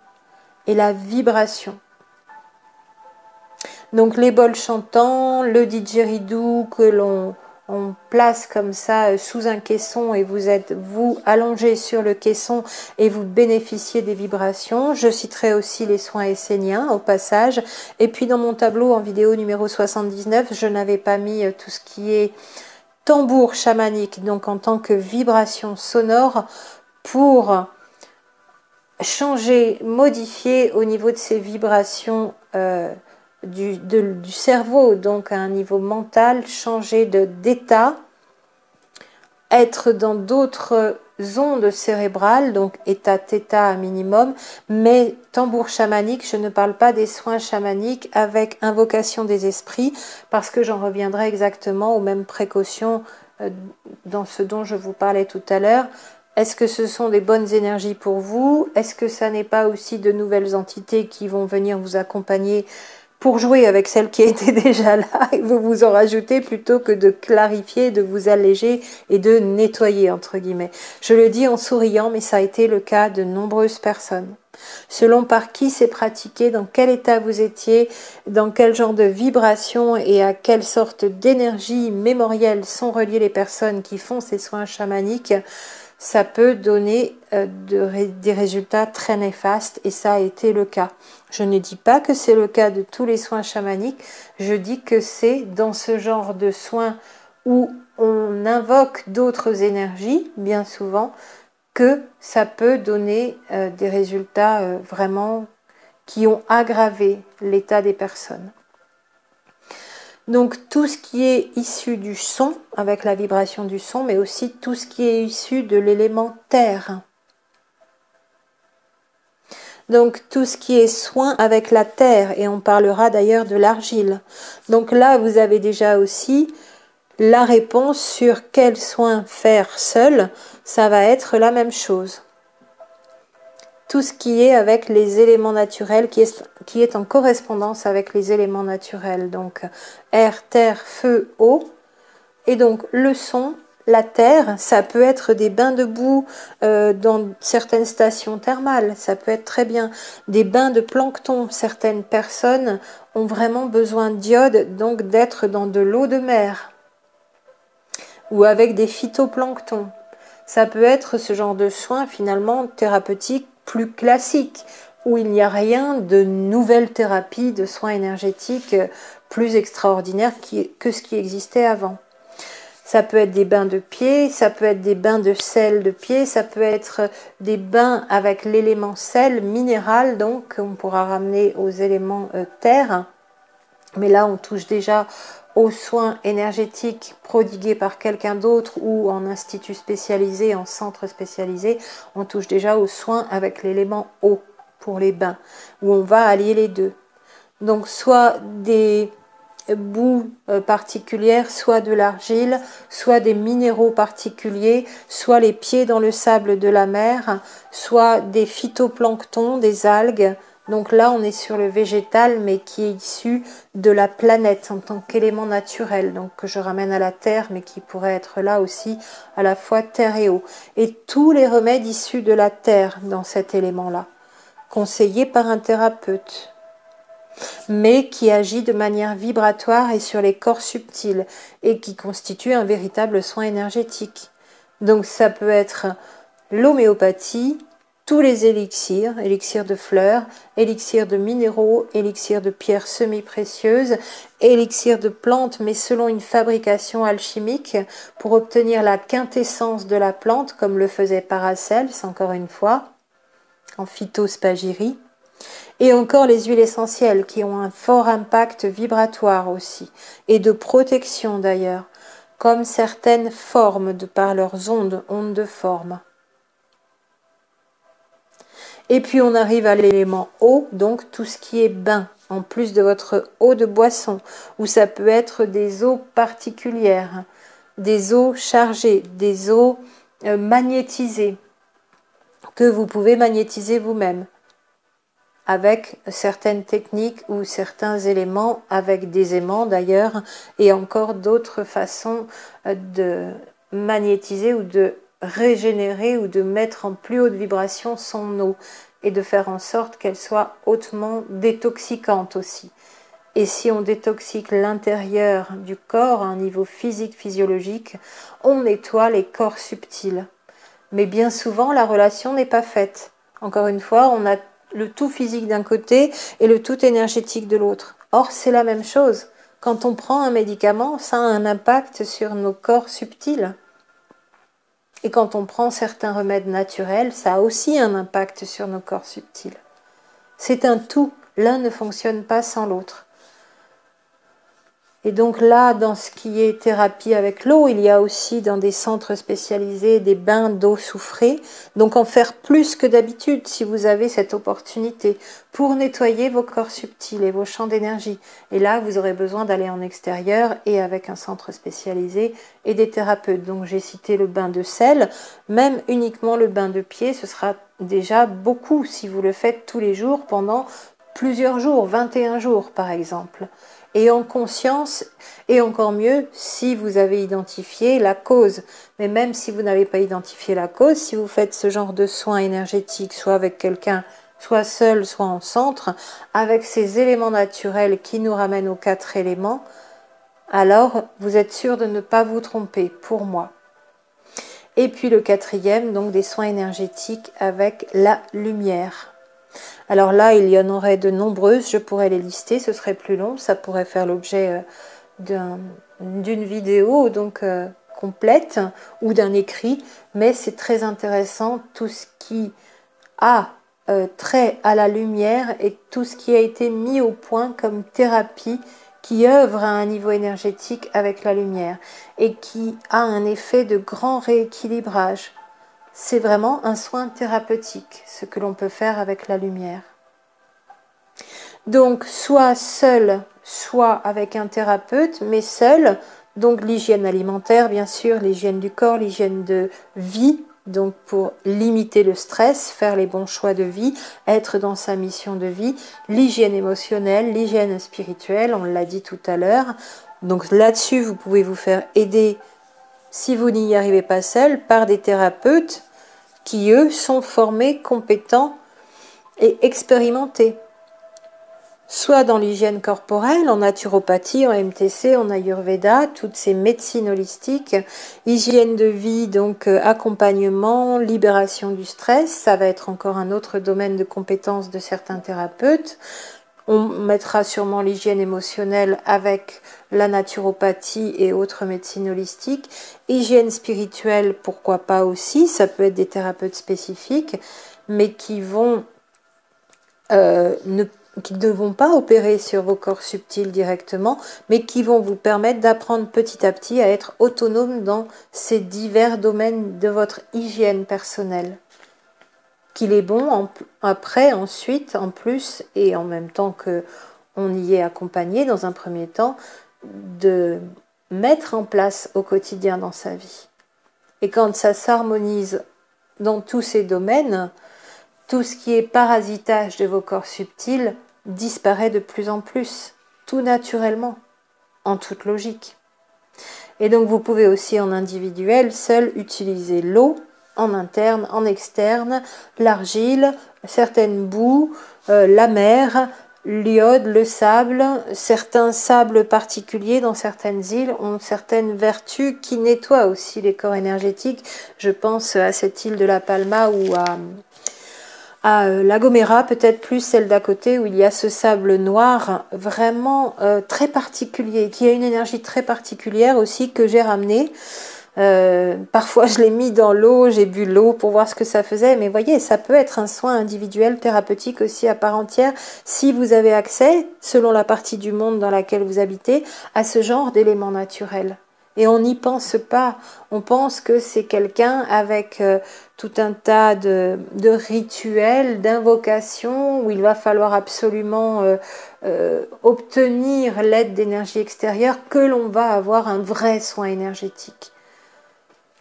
et la vibration. Donc les bols chantants, le didgeridoo que l'on place comme ça sous un caisson et vous êtes vous allongé sur le caisson et vous bénéficiez des vibrations. Je citerai aussi les soins esséniens au passage. Et puis dans mon tableau en vidéo numéro 79, je n'avais pas mis tout ce qui est tambour chamanique, donc en tant que vibration sonore pour changer, modifier au niveau de ces vibrations du cerveau, donc à un niveau mental, changer d'état, être dans d'autres ondes cérébrales, donc état θ minimum, mais tambour chamanique, je ne parle pas des soins chamaniques avec invocation des esprits, parce que j'en reviendrai exactement aux mêmes précautions dans ce dont je vous parlais tout à l'heure. Est-ce que ce sont des bonnes énergies pour vous? Est-ce que ça n'est pas aussi de nouvelles entités qui vont venir vous accompagner pour jouer avec celles qui étaient déjà là et vous en rajoutez plutôt que de clarifier, de vous alléger et de nettoyer, entre guillemets. Je le dis en souriant, mais ça a été le cas de nombreuses personnes. Selon par qui c'est pratiqué, dans quel état vous étiez, dans quel genre de vibration et à quelle sorte d'énergie mémorielle sont reliées les personnes qui font ces soins chamaniques, ça peut donner des résultats très néfastes et ça a été le cas. Je ne dis pas que c'est le cas de tous les soins chamaniques, je dis que c'est dans ce genre de soins où on invoque d'autres énergies, bien souvent, que ça peut donner des résultats vraiment qui ont aggravé l'état des personnes. Donc tout ce qui est issu du son, avec la vibration du son, mais aussi tout ce qui est issu de l'élément terre. Donc tout ce qui est soin avec la terre, et on parlera d'ailleurs de l'argile. Donc là, vous avez déjà aussi la réponse sur quel soin faire seul, ça va être la même chose. Tout ce qui est avec les éléments naturels, qui est en correspondance avec les éléments naturels. Donc air, terre, feu, eau. Et donc le son, la terre, ça peut être des bains de boue dans certaines stations thermales, ça peut être très bien. Des bains de plancton, certaines personnes ont vraiment besoin d'iode, donc d'être dans de l'eau de mer. Ou avec des phytoplanctons. Ça peut être ce genre de soins finalement thérapeutiques plus classiques, où il n'y a rien de nouvelle thérapie, de soins énergétiques plus extraordinaires que ce qui existait avant. Ça peut être des bains de pied, ça peut être des bains de sel de pied, ça peut être des bains avec l'élément sel minéral, donc on pourra ramener aux éléments terre. Mais là, on touche déjà aux soins énergétiques prodigués par quelqu'un d'autre ou en institut spécialisé, en centre spécialisé. On touche déjà aux soins avec l'élément eau pour les bains, où on va allier les deux. Donc soit des boues particulières, soit de l'argile, soit des minéraux particuliers, soit les pieds dans le sable de la mer, soit des phytoplanctons, des algues. Donc là, on est sur le végétal, mais qui est issu de la planète en tant qu'élément naturel, donc que je ramène à la terre, mais qui pourrait être là aussi à la fois terre et eau. Et tous les remèdes issus de la terre dans cet élément-là, conseillés par un thérapeute, mais qui agit de manière vibratoire et sur les corps subtils, et qui constitue un véritable soin énergétique. Donc ça peut être l'homéopathie, tous les élixirs, élixirs de fleurs, élixirs de minéraux, élixirs de pierres semi-précieuses, élixirs de plantes, mais selon une fabrication alchimique, pour obtenir la quintessence de la plante, comme le faisait Paracels, encore une fois, en phytospagyrie. Et encore les huiles essentielles qui ont un fort impact vibratoire aussi, et de protection d'ailleurs. comme certaines formes de par leurs ondes de forme. Et puis on arrive à l'élément eau, donc tout ce qui est bain, en plus de votre eau de boisson, où ça peut être des eaux particulières, des eaux chargées, des eaux magnétisées, que vous pouvez magnétiser vous-même, avec certaines techniques ou certains éléments, avec des aimants d'ailleurs, et encore d'autres façons de magnétiser ou de régénérer ou de mettre en plus haute vibration son eau et de faire en sorte qu'elle soit hautement détoxicante aussi. Et si on détoxique l'intérieur du corps à un niveau physique, physiologique, on nettoie les corps subtils. Mais bien souvent, la relation n'est pas faite. Encore une fois, on a le tout physique d'un côté et le tout énergétique de l'autre. Or, c'est la même chose. Quand on prend un médicament, ça a un impact sur nos corps subtils. Et quand on prend certains remèdes naturels, ça a aussi un impact sur nos corps subtils. C'est un tout, l'un ne fonctionne pas sans l'autre. Et donc là, dans ce qui est thérapie avec l'eau, il y a aussi dans des centres spécialisés des bains d'eau soufrée. Donc en faire plus que d'habitude si vous avez cette opportunité pour nettoyer vos corps subtils et vos champs d'énergie. Et là, vous aurez besoin d'aller en extérieur et avec un centre spécialisé et des thérapeutes. Donc j'ai cité le bain de sel, même uniquement le bain de pied, ce sera déjà beaucoup si vous le faites tous les jours pendant plusieurs jours, 21 jours par exemple. Et en conscience, et encore mieux si vous avez identifié la cause. Mais même si vous n'avez pas identifié la cause, si vous faites ce genre de soins énergétiques, soit avec quelqu'un, soit seul, soit en centre, avec ces éléments naturels qui nous ramènent aux 4 éléments, alors vous êtes sûr de ne pas vous tromper, pour moi. Et puis le 4e, donc des soins énergétiques avec la lumière. Alors là, il y en aurait de nombreuses, je pourrais les lister, ce serait plus long, ça pourrait faire l'objet d'une vidéo donc complète ou d'un écrit, mais c'est très intéressant tout ce qui a trait à la lumière et tout ce qui a été mis au point comme thérapie qui œuvre à un niveau énergétique avec la lumière et qui a un effet de grand rééquilibrage. C'est vraiment un soin thérapeutique, ce que l'on peut faire avec la lumière. Donc, soit seul, soit avec un thérapeute, mais seul, donc l'hygiène alimentaire, bien sûr, l'hygiène du corps, l'hygiène de vie, donc pour limiter le stress, faire les bons choix de vie, être dans sa mission de vie, l'hygiène émotionnelle, l'hygiène spirituelle, on l'a dit tout à l'heure. Donc là-dessus, vous pouvez vous faire aider, si vous n'y arrivez pas seul, par des thérapeutes qui, eux, sont formés, compétents et expérimentés. Soit dans l'hygiène corporelle, en naturopathie, en MTC, en Ayurveda, toutes ces médecines holistiques, hygiène de vie, donc accompagnement, libération du stress, ça va être encore un autre domaine de compétence de certains thérapeutes. On mettra sûrement l'hygiène émotionnelle avec la naturopathie et autres médecines holistiques. Hygiène spirituelle, pourquoi pas aussi, ça peut être des thérapeutes spécifiques, mais qui vont qui ne vont pas opérer sur vos corps subtils directement, mais qui vont vous permettre d'apprendre petit à petit à être autonome dans ces divers domaines de votre hygiène personnelle. Qu'il est bon après, ensuite, en plus, et en même temps que on y est accompagné dans un premier temps, de mettre en place au quotidien dans sa vie. Et quand ça s'harmonise dans tous ces domaines, tout ce qui est parasitage de vos corps subtils disparaît de plus en plus, tout naturellement, en toute logique. Et donc vous pouvez aussi en individuel, seul, utiliser l'eau, en interne, en externe, l'argile, certaines boues, la mer, l'iode, le sable. Certains sables particuliers dans certaines îles ont certaines vertus qui nettoient aussi les corps énergétiques. Je pense à cette île de La Palma ou à La Gomera, peut-être plus celle d'à côté, où il y a ce sable noir vraiment très particulier, qui a une énergie très particulière aussi que j'ai ramené. Parfois je l'ai mis dans l'eau, j'ai bu l'eau pour voir ce que ça faisait, mais voyez, ça peut être un soin individuel, thérapeutique aussi à part entière, si vous avez accès, selon la partie du monde dans laquelle vous habitez, à ce genre d'éléments naturels. et on n'y pense pas. On pense que c'est quelqu'un avec tout un tas de rituels, d'invocations, où il va falloir absolument obtenir l'aide d'énergie extérieure, que l'on va avoir un vrai soin énergétique.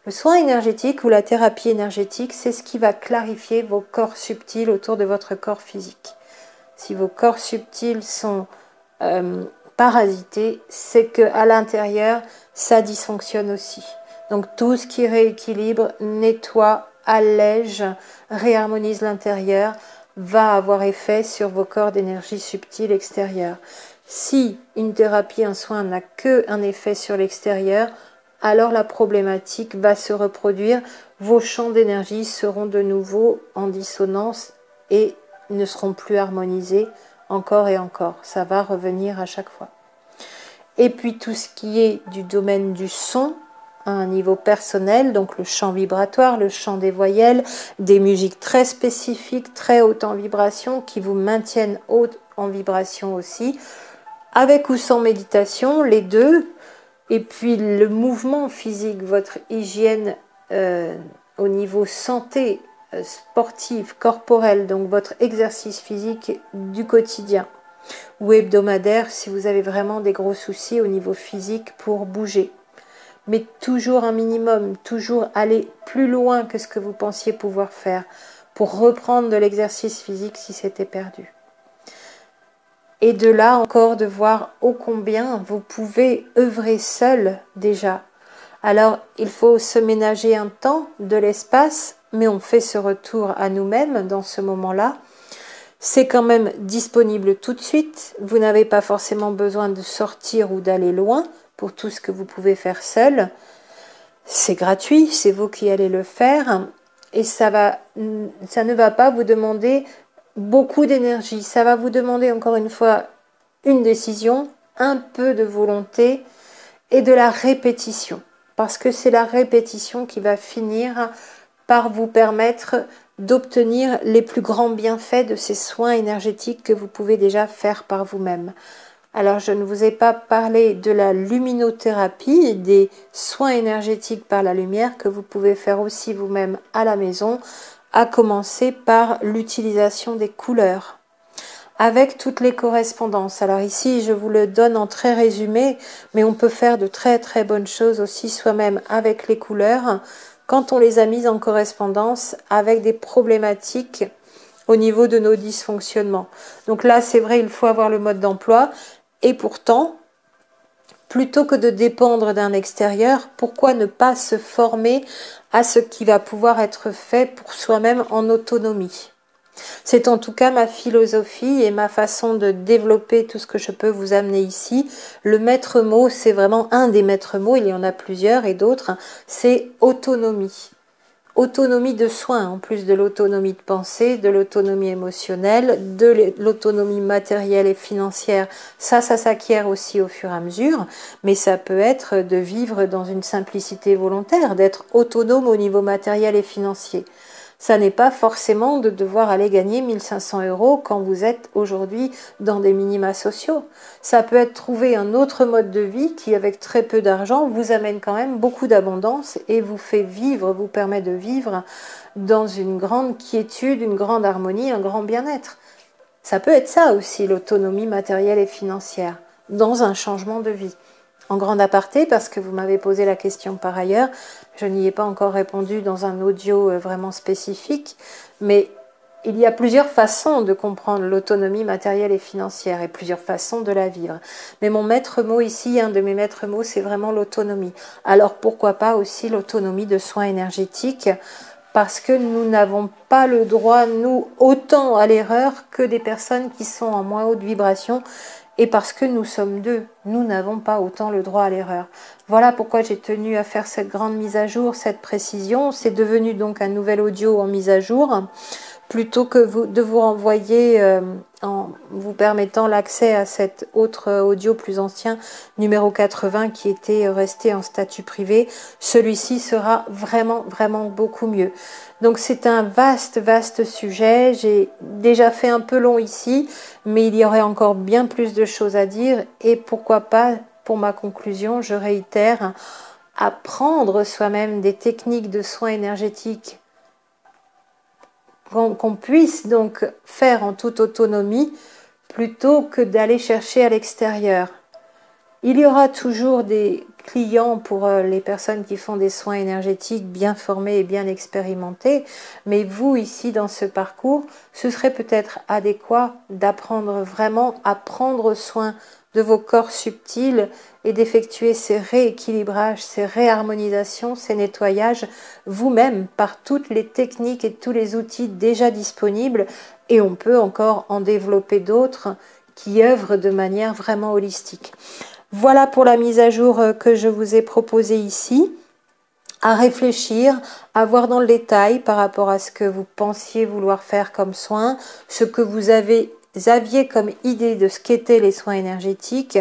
Le soin énergétique ou la thérapie énergétique, c'est ce qui va clarifier vos corps subtils autour de votre corps physique. Si vos corps subtils sont parasités, c'est qu'à l'intérieur, ça dysfonctionne aussi. Donc tout ce qui rééquilibre, nettoie, allège, réharmonise l'intérieur, va avoir effet sur vos corps d'énergie subtile extérieure. Si une thérapie, un soin n'a qu'un effet sur l'extérieur, alors la problématique va se reproduire, vos champs d'énergie seront de nouveau en dissonance et ne seront plus harmonisés encore et encore. Ça va revenir à chaque fois. Et puis tout ce qui est du domaine du son, à un niveau personnel, donc le champ vibratoire, le champ des voyelles, des musiques très spécifiques, très hautes en vibration, qui vous maintiennent haute en vibration aussi, avec ou sans méditation, les deux. Et puis le mouvement physique, votre hygiène au niveau santé sportive, corporelle, donc votre exercice physique du quotidien ou hebdomadaire si vous avez vraiment des gros soucis au niveau physique pour bouger. Mais toujours un minimum, toujours aller plus loin que ce que vous pensiez pouvoir faire pour reprendre de l'exercice physique si c'était perdu. Et de là encore de voir ô combien vous pouvez œuvrer seul déjà. Alors il faut se ménager un temps, de l'espace, mais on fait ce retour à nous-mêmes dans ce moment-là. C'est quand même disponible tout de suite. Vous n'avez pas forcément besoin de sortir ou d'aller loin pour tout ce que vous pouvez faire seul. C'est gratuit, c'est vous qui allez le faire. Et ça ne va pas vous demander beaucoup d'énergie. Ça va vous demander encore une fois une décision, un peu de volonté et de la répétition. Parce que c'est la répétition qui va finir par vous permettre d'obtenir les plus grands bienfaits de ces soins énergétiques que vous pouvez déjà faire par vous-même. Alors, je ne vous ai pas parlé de la luminothérapie, des soins énergétiques par la lumière que vous pouvez faire aussi vous-même à la maison, à commencer par l'utilisation des couleurs, avec toutes les correspondances. Alors ici, je vous le donne en très résumé, mais on peut faire de très très bonnes choses aussi soi-même avec les couleurs, quand on les a mises en correspondance avec des problématiques au niveau de nos dysfonctionnements. Donc là, c'est vrai, il faut avoir le mode d'emploi. Et pourtant, plutôt que de dépendre d'un extérieur, pourquoi ne pas se former à ce qui va pouvoir être fait pour soi-même en autonomie ? C'est en tout cas ma philosophie et ma façon de développer tout ce que je peux vous amener ici. Le maître mot, c'est vraiment un des maîtres mots, il y en a plusieurs et d'autres, c'est autonomie. Autonomie de soins, en plus de l'autonomie de pensée, de l'autonomie émotionnelle, de l'autonomie matérielle et financière. Ça s'acquiert aussi au fur et à mesure, mais ça peut être de vivre dans une simplicité volontaire, d'être autonome au niveau matériel et financier. Ça n'est pas forcément de devoir aller gagner 1500 € quand vous êtes aujourd'hui dans des minima sociaux. Ça peut être trouver un autre mode de vie qui, avec très peu d'argent, vous amène quand même beaucoup d'abondance et vous fait vivre, vous permet de vivre dans une grande quiétude, une grande harmonie, un grand bien-être. Ça peut être ça aussi, l'autonomie matérielle et financière, dans un changement de vie. En grande aparté, parce que vous m'avez posé la question par ailleurs, je n'y ai pas encore répondu dans un audio vraiment spécifique, mais il y a plusieurs façons de comprendre l'autonomie matérielle et financière et plusieurs façons de la vivre. Mais mon maître mot ici, un de mes maîtres mots, c'est vraiment l'autonomie. Alors pourquoi pas aussi l'autonomie de soins énergétiques ? Parce que nous n'avons pas le droit, nous, autant à l'erreur que des personnes qui sont en moins haute vibration. Et parce que nous sommes deux, nous n'avons pas autant le droit à l'erreur. Voilà pourquoi j'ai tenu à faire cette grande mise à jour, cette précision. C'est devenu donc un nouvel audio en mise à jour, plutôt que de vous renvoyer en vous permettant l'accès à cet autre audio plus ancien, numéro 80, qui était resté en statut privé. Celui-ci sera vraiment, vraiment beaucoup mieux. Donc c'est un vaste, vaste sujet. J'ai déjà fait un peu long ici, mais il y aurait encore bien plus de choses à dire et pourquoi pas pour ma conclusion, je réitère, apprendre soi-même des techniques de soins énergétiques qu'on puisse donc faire en toute autonomie plutôt que d'aller chercher à l'extérieur. Il y aura toujours des clients pour les personnes qui font des soins énergétiques bien formés et bien expérimentés, mais vous ici dans ce parcours, ce serait peut-être adéquat d'apprendre vraiment à prendre soin de vos corps subtils et d'effectuer ces rééquilibrages, ces réharmonisations, ces nettoyages vous-même par toutes les techniques et tous les outils déjà disponibles, et on peut encore en développer d'autres qui œuvrent de manière vraiment holistique. Voilà pour la mise à jour que je vous ai proposée ici. À réfléchir, à voir dans le détail par rapport à ce que vous pensiez vouloir faire comme soin, ce que vous aviez comme idée de ce qu'étaient les soins énergétiques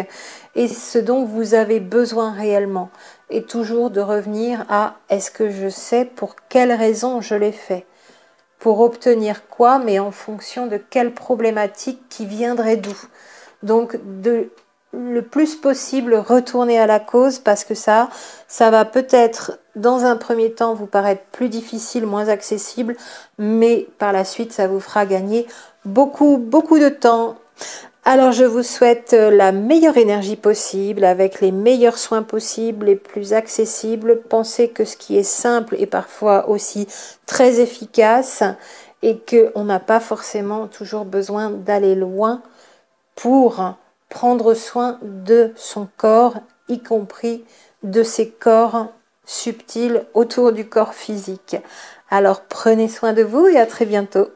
et ce dont vous avez besoin réellement. Et toujours de revenir à est-ce que je sais pour quelles raisons je l'ai fait ? Pour obtenir quoi, mais en fonction de quelle problématique qui viendrait d'où. Donc le plus possible retourner à la cause parce que ça va peut-être dans un premier temps vous paraître plus difficile, moins accessible, mais par la suite ça vous fera gagner beaucoup de temps. Alors je vous souhaite la meilleure énergie possible, avec les meilleurs soins possibles, les plus accessibles. Pensez que ce qui est simple est parfois aussi très efficace et qu'on n'a pas forcément toujours besoin d'aller loin pour prendre soin de son corps, y compris de ses corps subtils autour du corps physique. Alors prenez soin de vous et à très bientôt.